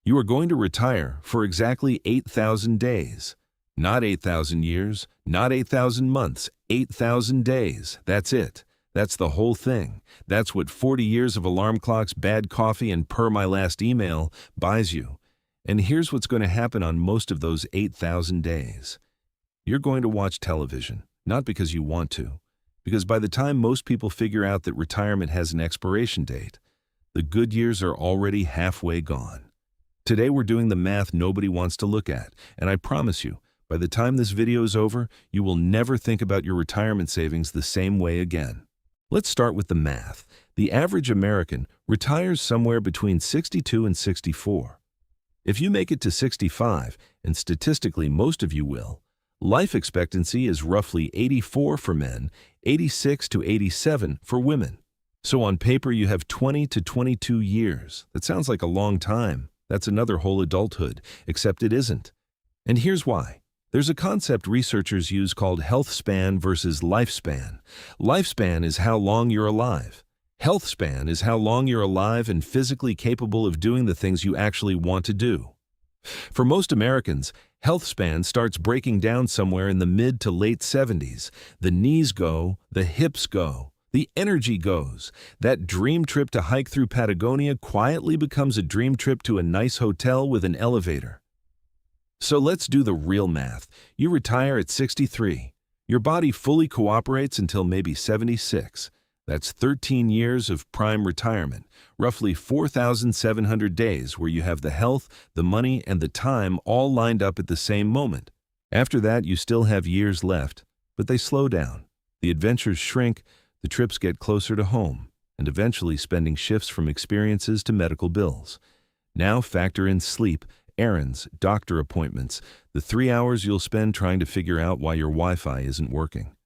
You are going to retire for exactly 8,000 days. Not 8,000 years, not 8,000 months, 8,000 days. That's it. That's the whole thing. That's what 40 years of alarm clocks, bad coffee, and per my last email buys you. And here's what's going to happen on most of those 8,000 days. You're going to watch television, not because you want to, because by the time most people figure out that retirement has an expiration date, the good years are already halfway gone. Today we're doing the math nobody wants to look at, and I promise you, by the time this video is over, you will never think about your retirement savings the same way again. Let's start with the math. The average American retires somewhere between 62 and 64. If you make it to 65, and statistically most of you will, life expectancy is roughly 84 for men, 86 to 87 for women. So on paper you have 20 to 22 years. That sounds like a long time. That's another whole adulthood, except it isn't. And here's why. There's a concept researchers use called health span versus lifespan. Lifespan is how long you're alive. Health span is how long you're alive and physically capable of doing the things you actually want to do. For most Americans, health span starts breaking down somewhere in the mid to late 70s. The knees go, the hips go, the energy goes. That dream trip to hike through Patagonia quietly becomes a dream trip to a nice hotel with an elevator. So let's do the real math. You retire at 63. Your body fully cooperates until maybe 76. That's 13 years of prime retirement, roughly 4,700 days where you have the health, the money, and the time all lined up at the same moment. After that, you still have years left, but they slow down. The adventures shrink, the trips get closer to home, and eventually spending shifts from experiences to medical bills. Now factor in sleep, errands, doctor appointments, the 3 hours you'll spend trying to figure out why your Wi-Fi isn't working.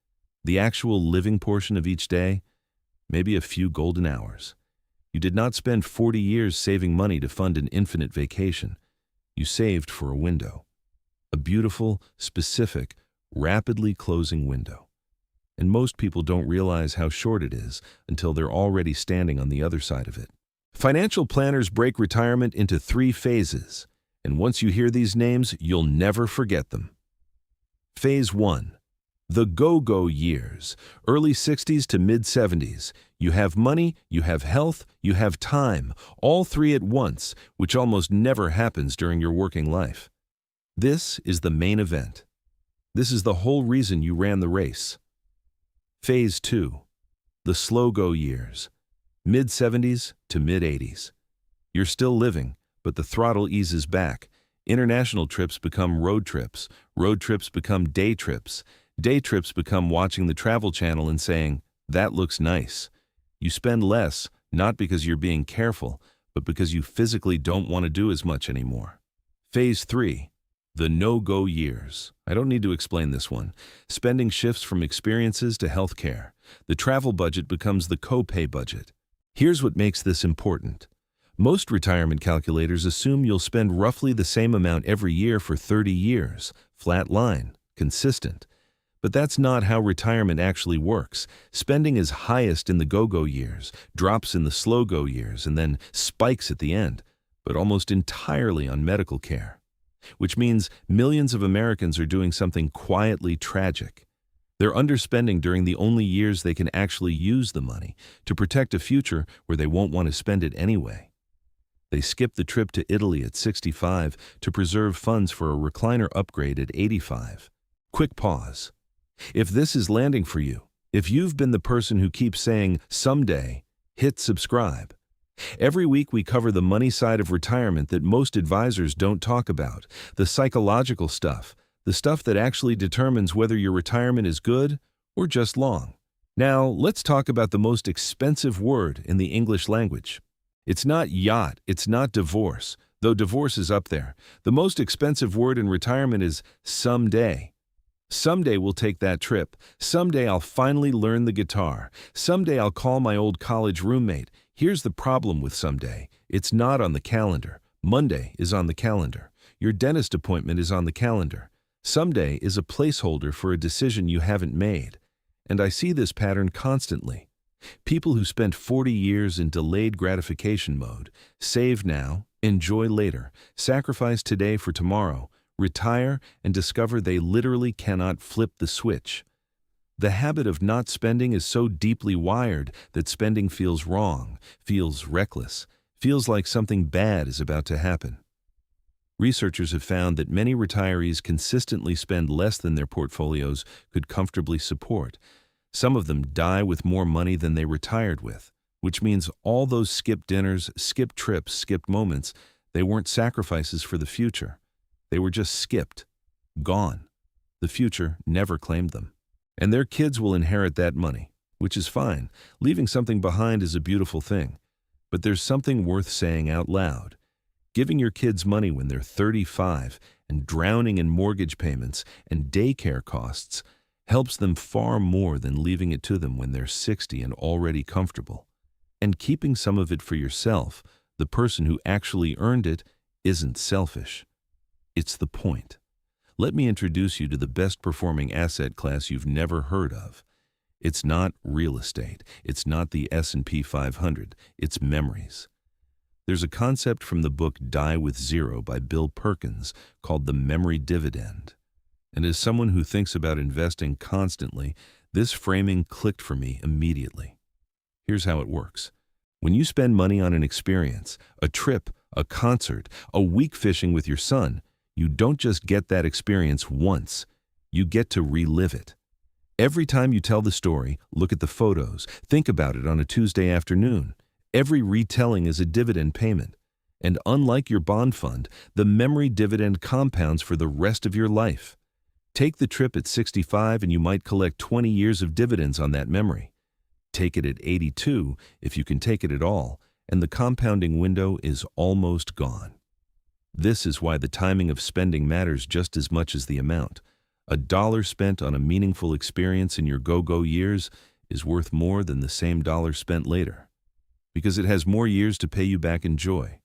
The actual living portion of each day, maybe a few golden hours. You did not spend 40 years saving money to fund an infinite vacation. You saved for a window. A beautiful, specific, rapidly closing window. And most people don't realize how short it is until they're already standing on the other side of it. Financial planners break retirement into 3 phases. And once you hear these names, you'll never forget them. Phase 1. The go-go years, early 60s to mid-70s. You have money, you have health, you have time, all 3 at once, which almost never happens during your working life. This is the main event. This is the whole reason you ran the race. Phase 2. The slow-go years, mid-70s to mid-80s. You're still living, but the throttle eases back. International trips become road trips become day trips become watching the Travel Channel and saying, "That looks nice." You spend less, not because you're being careful, but because you physically don't want to do as much anymore. Phase 3. The no-go years. I don't need to explain this one. Spending shifts from experiences to healthcare. The travel budget becomes the co-pay budget. Here's what makes this important. Most retirement calculators assume you'll spend roughly the same amount every year for 30 years, flat line, consistent. But that's not how retirement actually works. Spending is highest in the go-go years, drops in the slow-go years, and then spikes at the end, but almost entirely on medical care. Which means millions of Americans are doing something quietly tragic. They're underspending during the only years they can actually use the money to protect a future where they won't want to spend it anyway. They skip the trip to Italy at 65 to preserve funds for a recliner upgrade at 85. Quick pause. If this is landing for you, if you've been the person who keeps saying, "Someday," hit subscribe. Every week we cover the money side of retirement that most advisors don't talk about, the psychological stuff, the stuff that actually determines whether your retirement is good or just long. Now, let's talk about the most expensive word in the English language. It's not yacht, it's not divorce, though divorce is up there. The most expensive word in retirement is someday. Someday we'll take that trip. Someday I'll finally learn the guitar. Someday I'll call my old college roommate. Here's the problem with someday. It's not on the calendar. Monday is on the calendar. Your dentist appointment is on the calendar. Someday is a placeholder for a decision you haven't made. And I see this pattern constantly. People who spent 40 years in delayed gratification mode, save now, Enjoy later, sacrifice today for tomorrow, retire and discover they literally cannot flip the switch. The habit of not spending is so deeply wired that spending feels wrong, feels reckless, feels like something bad is about to happen. Researchers have found that many retirees consistently spend less than their portfolios could comfortably support. Some of them die with more money than they retired with, which means all those skipped dinners, skipped trips, skipped moments, they weren't sacrifices for the future. They were just skipped, gone. The future never claimed them. And their kids will inherit that money, which is fine. Leaving something behind is a beautiful thing. But there's something worth saying out loud. Giving your kids money when they're 35 and drowning in mortgage payments and daycare costs helps them far more than leaving it to them when they're 60 and already comfortable. And keeping some of it for yourself, the person who actually earned it, isn't selfish. It's the point. Let me introduce you to the best performing asset class you've never heard of. It's not real estate. It's not the S&P 500. It's memories. There's a concept from the book Die with Zero by Bill Perkins called the Memory Dividend. And as someone who thinks about investing constantly, this framing clicked for me immediately. Here's how it works. When you spend money on an experience, a trip, a concert, a week fishing with your son, you don't just get that experience once. You get to relive it. Every time you tell the story, look at the photos, think about it on a Tuesday afternoon. Every retelling is a dividend payment. And unlike your bond fund, the memory dividend compounds for the rest of your life. Take the trip at 65 and you might collect 20 years of dividends on that memory. Take it at 82, if you can take it at all, and the compounding window is almost gone. This is why the timing of spending matters just as much as the amount. $1 spent on a meaningful experience in your go-go years is worth more than the same dollar spent later, because it has more years to pay you back in joy.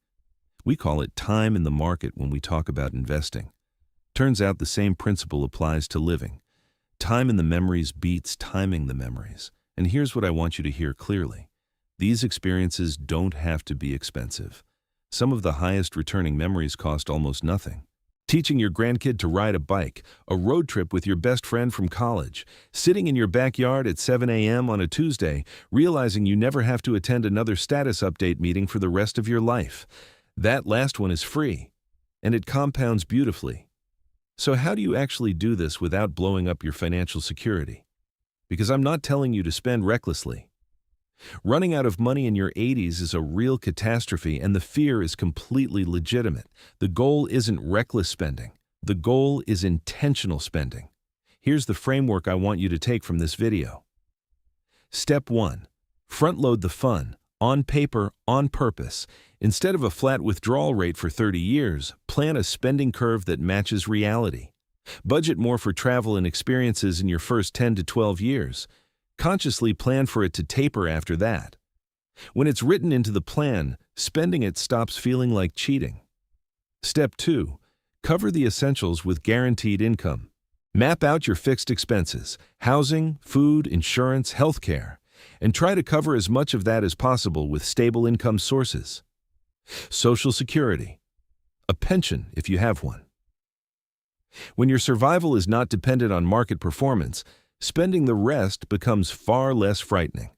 We call it time in the market when we talk about investing. Turns out the same principle applies to living. Time in the memories beats timing the memories. And here's what I want you to hear clearly. These experiences don't have to be expensive. Some of the highest returning memories cost almost nothing. Teaching your grandkid to ride a bike, a road trip with your best friend from college, sitting in your backyard at 7 a.m. on a Tuesday, realizing you never have to attend another status update meeting for the rest of your life. That last one is free, and it compounds beautifully. So how do you actually do this without blowing up your financial security? Because I'm not telling you to spend recklessly. Running out of money in your 80s is a real catastrophe, and the fear is completely legitimate. The goal isn't reckless spending. The goal is intentional spending. Here's the framework I want you to take from this video. Step 1. Front-load the fun, on paper, on purpose. Instead of a flat withdrawal rate for 30 years, plan a spending curve that matches reality. Budget more for travel and experiences in your first 10 to 12 years. Consciously plan for it to taper after that. When it's written into the plan, spending it stops feeling like cheating. Step 2. Cover the essentials with guaranteed income. Map out your fixed expenses, housing, food, insurance, healthcare, and try to cover as much of that as possible with stable income sources. Social Security. A pension if you have one. When your survival is not dependent on market performance, spending the rest becomes far less frightening.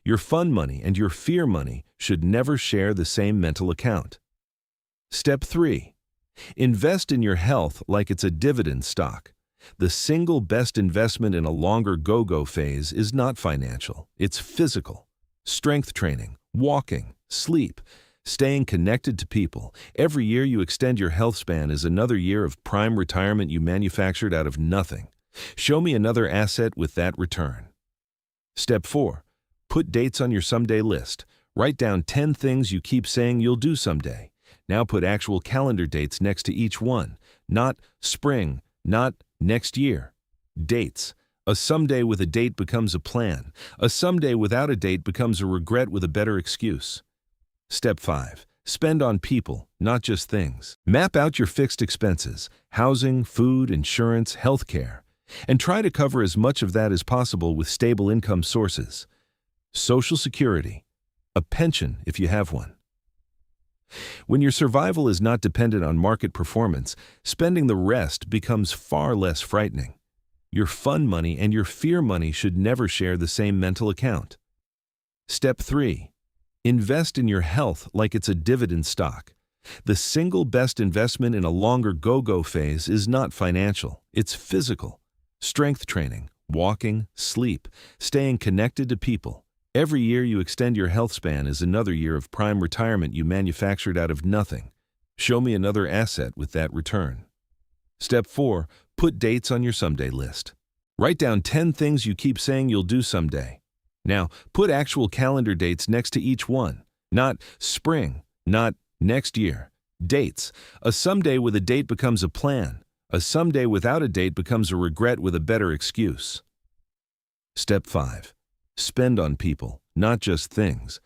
Your fun money and your fear money should never share the same mental account. Step 3. Invest in your health like it's a dividend stock. The single best investment in a longer go-go phase is not financial, it's physical. Strength training, walking, sleep, staying connected to people. Every year you extend your health span is another year of prime retirement you manufactured out of nothing. Show me another asset with that return. Step 4. Put dates on your someday list. Write down 10 things you keep saying you'll do someday. Now put actual calendar dates next to each one. Not spring, not next year. Dates. A someday with a date becomes a plan. A someday without a date becomes a regret with a better excuse. Step 5. Spend on people, not just things. Map out your fixed expenses, housing, food, insurance, healthcare, and try to cover as much of that as possible with stable income sources. Social Security. A pension if you have one. When your survival is not dependent on market performance, spending the rest becomes far less frightening. Your fun money and your fear money should never share the same mental account. Step 3. Invest in your health like it's a dividend stock. The single best investment in a longer go-go phase is not financial, it's physical. Strength training, walking, sleep, staying connected to people. Every year you extend your health span is another year of prime retirement you manufactured out of nothing. Show me another asset with that return. Step 4. Put dates on your someday list. Write down 10 things you keep saying you'll do someday. Now, put actual calendar dates next to each one. Not spring, not next year. Dates. A someday with a date becomes a plan. A someday without a date becomes a regret with a better excuse. Step 5. Spend on people, not just things.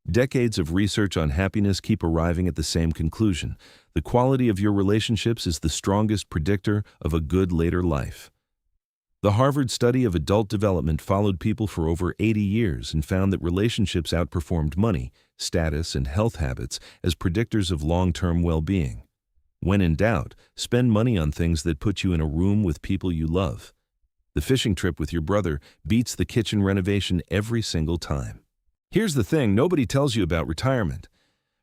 Decades of research on happiness keep arriving at the same conclusion. The quality of your relationships is the strongest predictor of a good later life. The Harvard study of adult development followed people for over 80 years and found that relationships outperformed money, status, and health habits as predictors of long-term well-being. When in doubt, spend money on things that put you in a room with people you love. The fishing trip with your brother beats the kitchen renovation every single time. Here's the thing nobody tells you about retirement.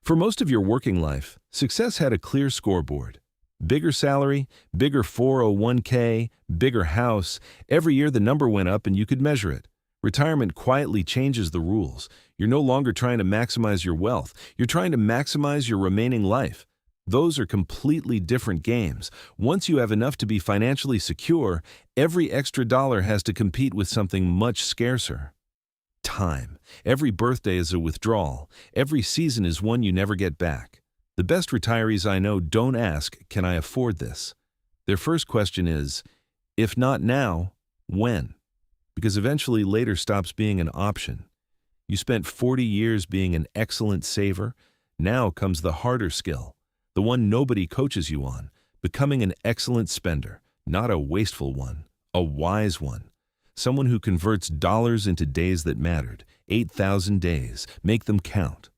For most of your working life, success had a clear scoreboard. Bigger salary, bigger 401k, bigger house. Every year the number went up and you could measure it. Retirement quietly changes the rules. You're no longer trying to maximize your wealth. You're trying to maximize your remaining life. Those are completely different games. Once you have enough to be financially secure, every extra dollar has to compete with something much scarcer. Time. Every birthday is a withdrawal. Every season is one you never get back. The best retirees I know don't ask, "Can I afford this?" Their first question is, if not now, when? Because eventually later stops being an option. You spent 40 years being an excellent saver. Now comes the harder skill, the one nobody coaches you on, becoming an excellent spender, not a wasteful one, a wise one. Someone who converts dollars into days that mattered. 8,000 days. Make them count.